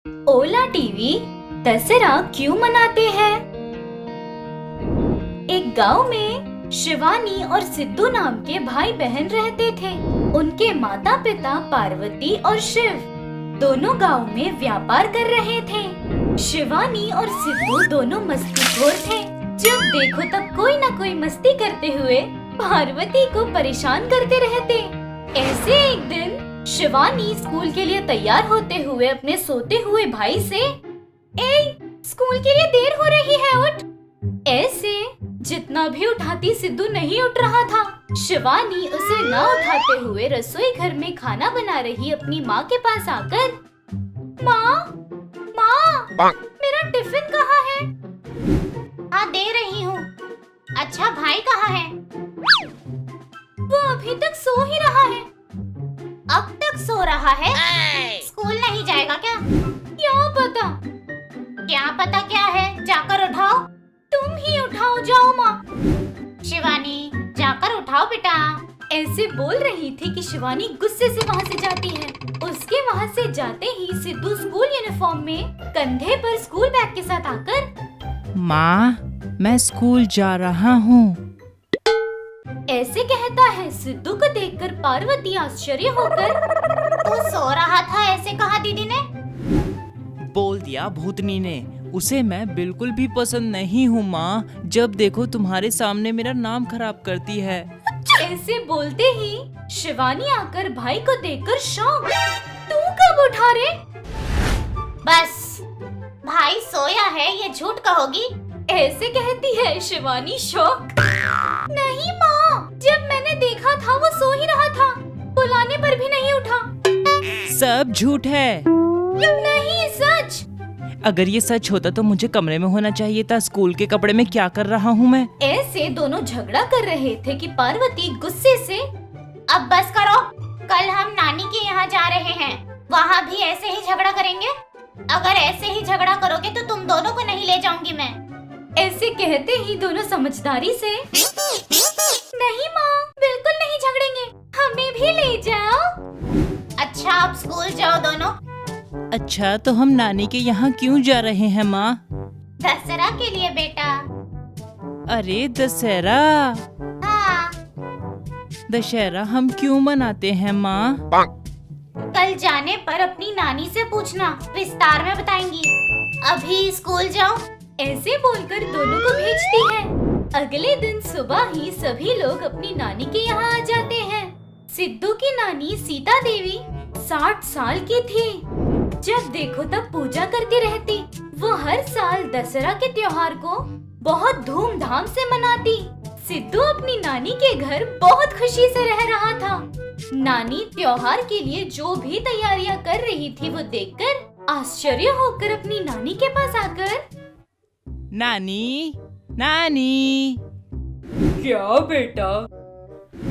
ओला TV Dussehra क्यों मनाते हैं? एक गांव में शिवानी और सिद्धू नाम के भाई बहन रहते थे। उनके माता पिता पार्वती और शिव दोनों गांव में व्यापार कर रहे थे। शिवानी और सिद्धू दोनों मस्तीखोर थे। जब देखो तब कोई न कोई मस्ती करते हुए पार्वती को परेशान करते रहते। ऐसे एक दिन शिवानी स्कूल के लिए तैयार होते हुए अपने सोते हुए भाई से, "ए, स्कूल के लिए देर हो रही है, उठ।" ऐसे जितना भी उठाती सिद्धू नहीं उठ रहा था। शिवानी उसे न उठाते हुए रसोई घर में खाना बना रही अपनी माँ के पास आकर, "माँ, माँ, मेरा टिफिन कहाँ है?" हाँ, दे रही हूँ। अच्छा, भाई कहाँ है? वो अभी तक सो ही रहा है। अब तक सो रहा है? स्कूल नहीं जाएगा क्या? क्या पता? क्या पता क्या है? जाकर उठाओ। तुम ही उठाओ, जाओ माँ। शिवानी, जाकर उठाओ बेटा। ऐसे बोल रही थी कि शिवानी गुस्से से वहाँ से जाती है। उसके वहाँ से जाते ही सिद्धू स्कूल यूनिफॉर्म में कंधे पर स्कूल बैग के साथ आकर, माँ, मैं स्कूल जा रहा हूँ। ऐसे कहता है। सिद्धू को देखकर पार्वती आश्चर्य होकर, तू सो रहा था, ऐसे कहा दीदी ने? बोल दिया भूतनी ने। उसे मैं बिल्कुल भी पसंद नहीं हूँ माँ। जब देखो तुम्हारे सामने मेरा नाम खराब करती है। ऐसे बोलते ही शिवानी आकर भाई को देखकर शॉक, "तू कब उठा रे?" बस, भाई सोया है ये झूठ कहोगी? ऐसे कहती है शिवानी शॉक। नहीं माँ, जब मैंने देखा था वो सो ही रहा था, बुलाने पर भी नहीं उठा। सब झूठ है। नहीं, सच। अगर ये सच होता तो मुझे कमरे में होना चाहिए था। स्कूल के कपड़े में क्या कर रहा हूँ मैं? ऐसे दोनों झगड़ा कर रहे थे कि पार्वती गुस्से से, अब बस करो। कल हम नानी के यहाँ जा रहे हैं, वहाँ भी ऐसे ही झगड़ा करेंगे। अगर ऐसे ही झगड़ा करोगे तो तुम दोनों को नहीं ले जाऊंगी मैं। ऐसे कहते ही दोनों समझदारी से, नहीं माँ, बिल्कुल नहीं झगड़ेंगे, हमें भी ले जाओ। अच्छा, अब स्कूल जाओ दोनों। अच्छा, तो हम नानी के यहाँ क्यों जा रहे हैं माँ? दशहरा के लिए बेटा। अरे दशहरा, हाँ, दशहरा हम क्यों मनाते हैं माँ? कल जाने पर अपनी नानी से पूछना, विस्तार में बताएंगी। अभी स्कूल जाओ। ऐसे बोलकर दोनों को भेजती है। अगले दिन सुबह ही सभी लोग अपनी नानी के यहाँ आ जाते हैं। सिद्धू की नानी सीता देवी 60 साल की थी। जब देखो तब पूजा करती रहती। वो हर साल दशहरा के त्योहार को बहुत धूमधाम से मनाती। सिद्धू अपनी नानी के घर बहुत खुशी से रह रहा था। नानी त्योहार के लिए जो भी तैयारियां कर रही थी वो देखकर आश्चर्य होकर अपनी नानी के पास आकर, नानी, नानी। क्या बेटा?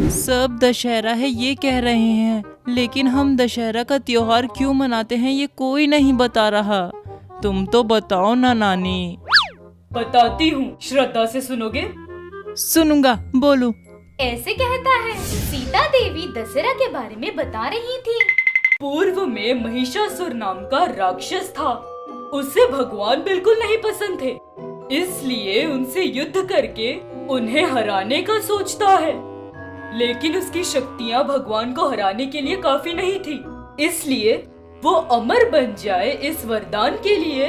सब दशहरा है ये कह रहे हैं, लेकिन हम दशहरा का त्योहार क्यों मनाते हैं ये कोई नहीं बता रहा। तुम तो बताओ ना नानी। बताती हूँ, श्रद्धा से सुनोगे? सुनूंगा, बोलो। ऐसे कहता है। सीता देवी दशहरा के बारे में बता रही थी। पूर्व में महिषासुर नाम का राक्षस था। उसे भगवान बिल्कुल नहीं पसंद थे, इसलिए उनसे युद्ध करके उन्हें हराने का सोचता है। लेकिन उसकी शक्तियाँ भगवान को हराने के लिए काफी नहीं थी, इसलिए वो अमर बन जाए इस वरदान के लिए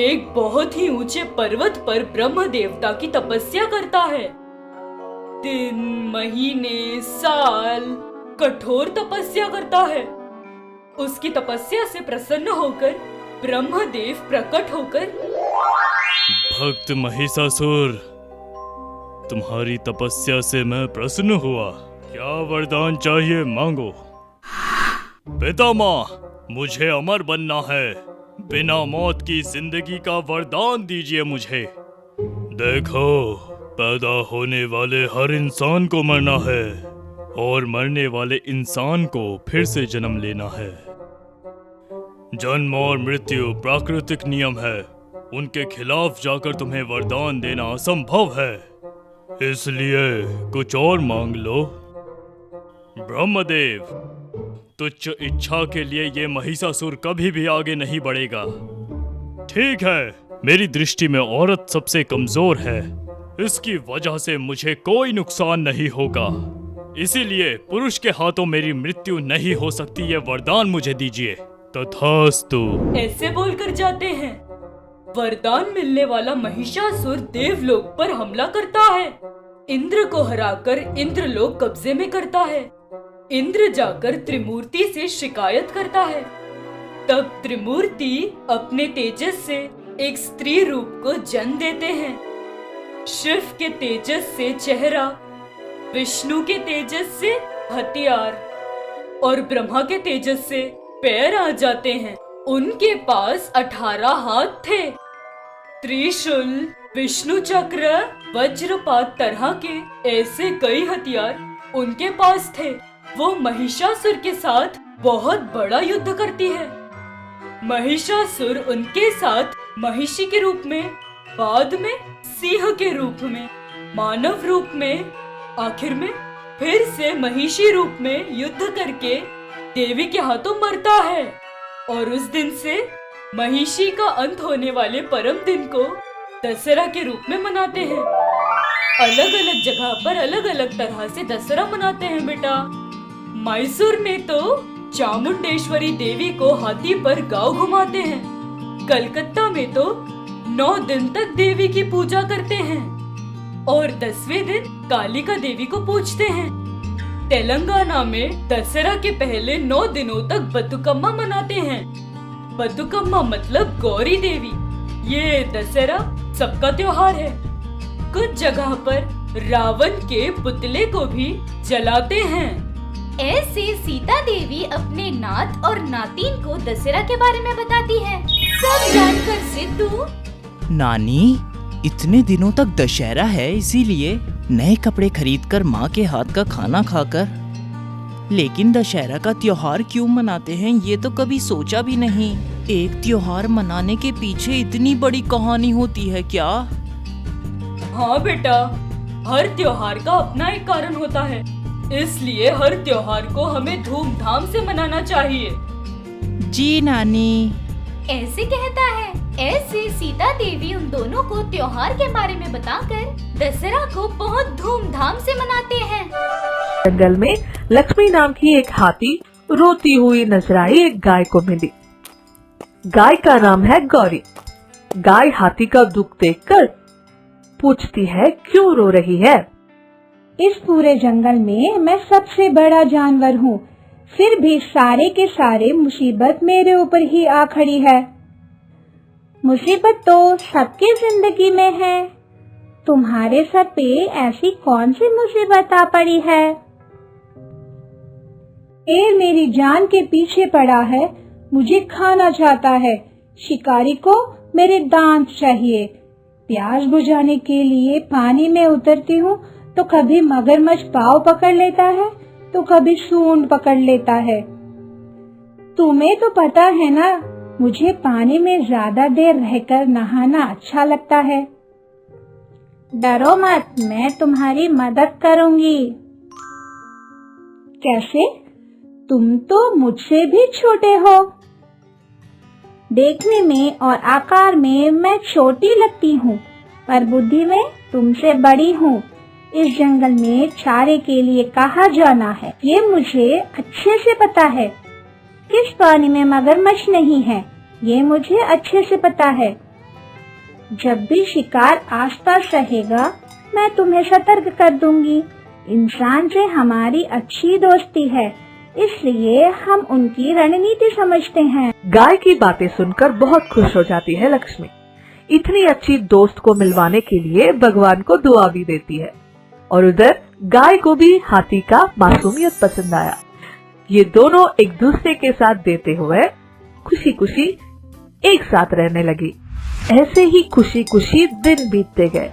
एक बहुत ही ऊंचे पर्वत पर ब्रह्म देवता की तपस्या करता है। दिन, महीने, साल कठोर तपस्या करता है। उसकी तपस्या से प्रसन्न होकर ब्रह्मदेव प्रकट होकर, भक्त महिषासुर, तुम्हारी तपस्या से मैं प्रसन्न हुआ। क्या वरदान चाहिए मांगो। पितामह, मुझे अमर बनना है। बिना मौत की जिंदगी का वरदान दीजिए मुझे। देखो, पैदा होने वाले हर इंसान को मरना है और मरने वाले इंसान को फिर से जन्म लेना है। जन्म और मृत्यु प्राकृतिक नियम है, उनके खिलाफ जाकर तुम्हें वरदान देना असंभव है, इसलिए कुछ और मांग लो। ब्रह्मदेव, तुच्छ इच्छा के लिए ये महिषासुर कभी भी आगे नहीं बढ़ेगा। ठीक है, मेरी दृष्टि में औरत सबसे कमजोर है, इसकी वजह से मुझे कोई नुकसान नहीं होगा, इसीलिए पुरुष के हाथों मेरी मृत्यु नहीं हो सकती। ये वरदान मुझे दीजिए। तथास्तु। ऐसे बोलकर जाते हैं। वरदान मिलने वाला महिषासुर देवलोक पर हमला करता है। इंद्र को हराकर इंद्रलोक कब्जे में करता है। इंद्र जाकर त्रिमूर्ति से शिकायत करता है। तब त्रिमूर्ति अपने तेजस से एक स्त्री रूप को जन्म देते हैं। शिव के तेजस से चेहरा, विष्णु के तेजस से हथियार और ब्रह्मा के तेजस से पैर आ जाते हैं। उनके पास 18 हाथ थे। त्रिशूल, विष्णु चक्र, वज्रपात तरह के ऐसे कई हथियार उनके पास थे। वो महिषासुर के साथ बहुत बड़ा युद्ध करती है। महिषासुर उनके साथ महिषी के रूप में, बाद में सिंह के रूप में, मानव रूप में, आखिर में फिर से महिषी रूप में युद्ध करके देवी के हाथों मरता है। और उस दिन से महिषी का अंत होने वाले परम दिन को दशहरा के रूप में मनाते हैं। अलग अलग जगह पर अलग अलग तरह से दशहरा मनाते हैं बेटा। मैसूर में तो चामुंडेश्वरी देवी को हाथी पर गांव घुमाते हैं। कलकत्ता में तो 9 दिन तक देवी की पूजा करते हैं और 10वें दिन कालिका देवी को पूजते हैं। तेलंगाना में दशहरा के पहले 9 दिनों तक बतुकम्मा मनाते हैं। बतुकम्मा मतलब गौरी देवी। ये दशहरा सबका त्योहार है। कुछ जगह पर रावण के पुतले को भी जलाते हैं। ऐसे सीता देवी अपने नात और नातिन को दशहरा के बारे में बताती है। सब जानकर सिद्धू, नानी, इतने दिनों तक दशहरा है, इसीलिए नए कपड़े खरीदकर माँ के हाथ का खाना खाकर। लेकिन दशहरा का त्योहार क्यों मनाते हैं ये तो कभी सोचा भी नहीं। एक त्योहार मनाने के पीछे इतनी बड़ी कहानी होती है क्या? हाँ बेटा, हर त्योहार का अपना एक कारण होता है, इसलिए हर त्योहार को हमें धूमधाम से मनाना चाहिए। जी नानी। ऐसे कहता है। ऐसे सीता देवी उन दोनों को त्योहार के बारे में बताकर दशहरा को बहुत धूमधाम से मनाते हैं। जंगल में लक्ष्मी नाम की एक हाथी रोती हुई नजर आई एक गाय को मिली। गाय का नाम है गौरी। गाय हाथी का दुख देखकर पूछती है, क्यों रो रही है? इस पूरे जंगल में मैं सबसे बड़ा जानवर हूँ, फिर भी सारे के सारे मुसीबत मेरे ऊपर ही आ खड़ी है। मुसीबत तो सबकी जिंदगी में है, तुम्हारे सर पे ऐसी कौन सी मुसीबत आ पड़ी है? शेर मेरी जान के पीछे पड़ा है, मुझे खाना चाहता है। शिकारी को मेरे दांत चाहिए। प्यास बुझाने के लिए पानी में उतरती हूँ तो कभी मगरमच्छ पाँव पकड़ लेता है तो कभी सूंड पकड़ लेता है। तुम्हें तो पता है ना, मुझे पानी में ज्यादा देर रहकर नहाना अच्छा लगता है। डरो मत, मैं तुम्हारी मदद करूंगी। कैसे? तुम तो मुझसे भी छोटे हो। देखने में और आकार में मैं छोटी लगती हूँ, पर बुद्धि में तुमसे बड़ी हूँ। इस जंगल में चारे के लिए कहाँ जाना है ये मुझे अच्छे से पता है। किस पानी में मगरमच्छ नहीं है ये मुझे अच्छे से पता है। जब भी शिकार आसपास रहेगा मैं तुम्हें सतर्क कर दूंगी। इंसान से हमारी अच्छी दोस्ती है, इसलिए हम उनकी रणनीति समझते हैं। गाय की बातें सुनकर बहुत खुश हो जाती है लक्ष्मी। इतनी अच्छी दोस्त को मिलवाने के लिए भगवान को दुआ भी देती है। और उधर गाय को भी हाथी का मासूमियत पसंद आया। ये दोनों एक दूसरे के साथ देते हुए खुशी खुशी एक साथ रहने लगी। ऐसे ही खुशी खुशी दिन बीतते गए।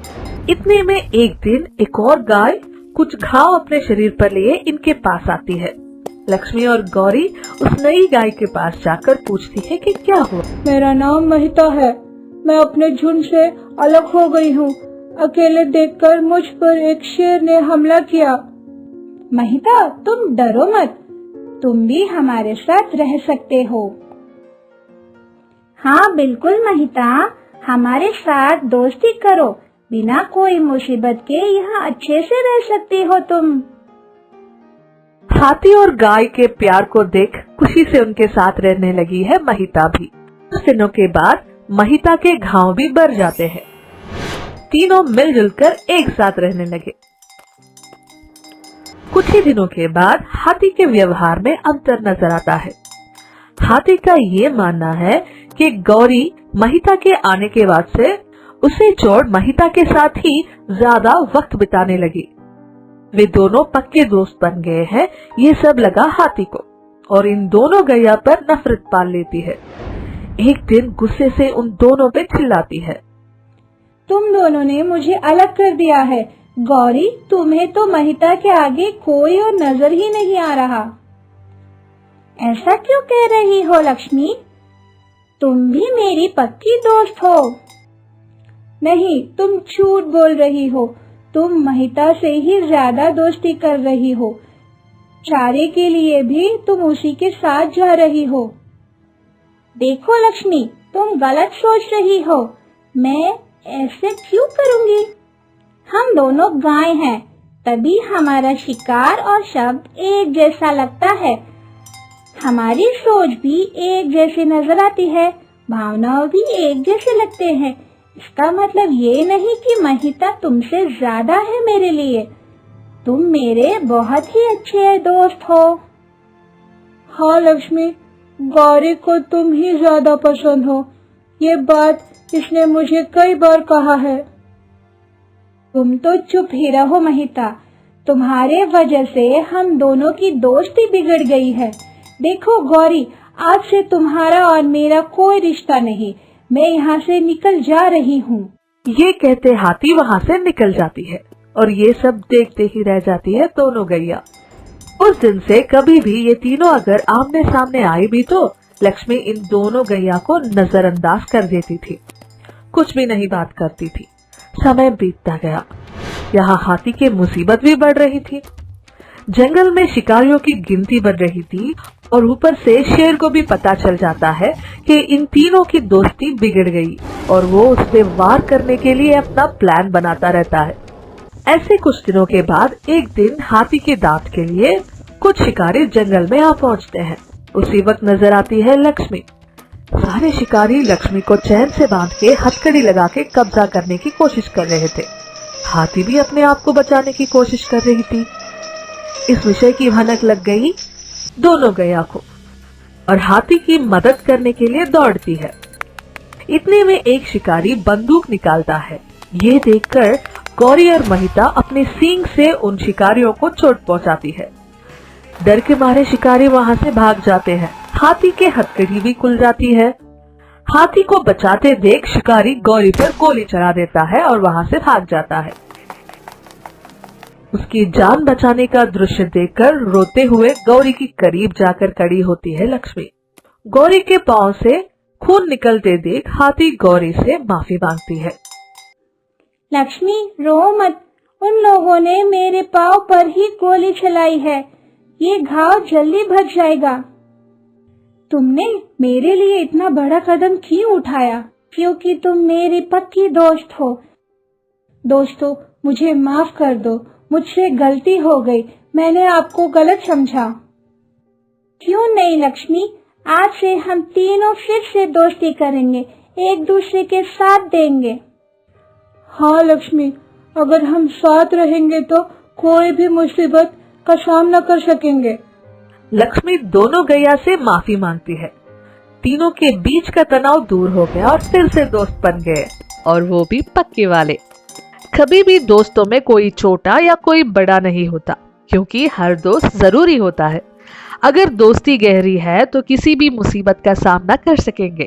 इतने में एक दिन एक और गाय कुछ घाव अपने शरीर पर लिए इनके पास आती है। लक्ष्मी और गौरी उस नई गाय के पास जाकर पूछती है कि क्या हुआ। मेरा नाम महिता है, मैं अपने झुंड से अलग हो गई हूँ। अकेले देखकर मुझ पर एक शेर ने हमला किया। महिता, तुम डरो मत, तुम भी हमारे साथ रह सकते हो। हाँ बिल्कुल महिता, हमारे साथ दोस्ती करो, बिना कोई मुसीबत के यहाँ अच्छे से रह सकती हो तुम। हाथी और गाय के प्यार को देख खुशी से उनके साथ रहने लगी है महिता भी। कुछ दिनों के बाद महिता के घाव भी बढ़ जाते हैं। तीनों मिलजुल कर एक साथ रहने लगे। कुछ ही दिनों के बाद हाथी के व्यवहार में अंतर नजर आता है। हाथी का ये मानना है कि गौरी महिता के आने के बाद से उसे छोड़ महिता के साथ ही ज्यादा वक्त बिताने लगी। वे दोनों पक्के दोस्त बन गए हैं, ये सब लगा हाथी को, और इन दोनों गैया पर नफरत पाल लेती है। एक दिन गुस्से से उन दोनों पे चिल्लाती है, तुम दोनों ने मुझे अलग कर दिया है। गौरी, तुम्हें तो महिता के आगे कोई और नजर ही नहीं आ रहा। ऐसा क्यों कह रही हो लक्ष्मी? तुम भी मेरी पक्की दोस्त हो। नहीं, तुम झूठ बोल रही हो। तुम महिता से ही ज्यादा दोस्ती कर रही हो। चारे के लिए भी तुम उसी के साथ जा रही हो। देखो लक्ष्मी, तुम गलत सोच रही हो। मैं ऐसे क्यों करूंगी? हम दोनों गाय हैं, तभी हमारा शिकार और शब्द एक जैसा लगता है। हमारी सोच भी एक जैसी नजर आती है, भावनाएं भी एक जैसे लगते हैं। इसका मतलब ये नहीं कि महिता तुमसे ज्यादा है मेरे लिए। तुम मेरे बहुत ही अच्छे दोस्त हो। हाँ लक्ष्मी, गौरी को तुम ही ज्यादा पसंद हो। ये बात इसने मुझे कई बार कहा है। तुम तो चुप ही रहो महिता। तुम्हारे वजह से हम दोनों की दोस्ती बिगड़ गई है। देखो गौरी, आज से तुम्हारा और मेरा कोई रिश्ता नहीं। मैं यहाँ से निकल जा रही हूँ। ये कहते हाथी वहाँ से निकल जाती है और ये सब देखते ही रह जाती है दोनों गैया। उस दिन से कभी भी ये तीनों अगर आमने सामने आई भी तो लक्ष्मी इन दोनों गैया को नजरअंदाज कर देती थी, कुछ भी नहीं बात करती थी। समय बीतता गया। यहाँ हाथी की मुसीबत भी बढ़ रही थी। जंगल में शिकारियों की गिनती बढ़ रही थी और ऊपर से शेर को भी पता चल जाता है कि इन तीनों की दोस्ती बिगड़ गई और वो उस पे वार करने के लिए अपना प्लान बनाता रहता है। ऐसे कुछ दिनों के बाद एक दिन हाथी के दांत के लिए कुछ शिकारी जंगल में आ पहुंचते हैं। उसी वक्त नजर आती है लक्ष्मी। सारे शिकारी लक्ष्मी को चैन से बांध के हथकड़ी लगा के कब्जा करने की कोशिश कर रहे थे। हाथी भी अपने आप को बचाने की कोशिश कर रही थी। इस विषय की भनक लग गई दोनों गैया को और हाथी की मदद करने के लिए दौड़ती है। इतने में एक शिकारी बंदूक निकालता है। ये देखकर गौरी और महिता अपने सींग से उन शिकारियों को चोट पहुंचाती है। डर के मारे शिकारी वहां से भाग जाते हैं। हाथी के हथकड़ी भी खुल जाती है। हाथी को बचाते देख शिकारी गौरी पर गोली चला देता है और वहां से भाग जाता है। उसकी जान बचाने का दृश्य देखकर रोते हुए गौरी की करीब जाकर खड़ी होती है लक्ष्मी। गौरी के पांव से खून निकलते देख हाथी गौरी से माफी मांगती है। लक्ष्मी, रो मत। उन लोगों ने मेरे पाँव पर ही गोली चलाई है। ये घाव जल्दी भर जाएगा। तुमने मेरे लिए इतना बड़ा कदम क्यों उठाया? क्योंकि तुम मेरी पक्की दोस्त हो। दोस्तों, मुझे माफ कर दो। मुझसे गलती हो गई। मैंने आपको गलत समझा। क्यों नहीं लक्ष्मी, आज से हम तीनों फिर से दोस्ती करेंगे, एक दूसरे के साथ देंगे। हाँ लक्ष्मी, अगर हम साथ रहेंगे तो कोई भी मुसीबत का सामना कर सकेंगे। लक्ष्मी दोनों गैया से माफी मांगती है। तीनों के बीच का तनाव दूर हो गया और फिर से दोस्त बन गए, और वो भी पक्के वाले। कभी भी दोस्तों में कोई छोटा या कोई बड़ा नहीं होता, क्योंकि हर दोस्त जरूरी होता है। अगर दोस्ती गहरी है तो किसी भी मुसीबत का सामना कर सकेंगे।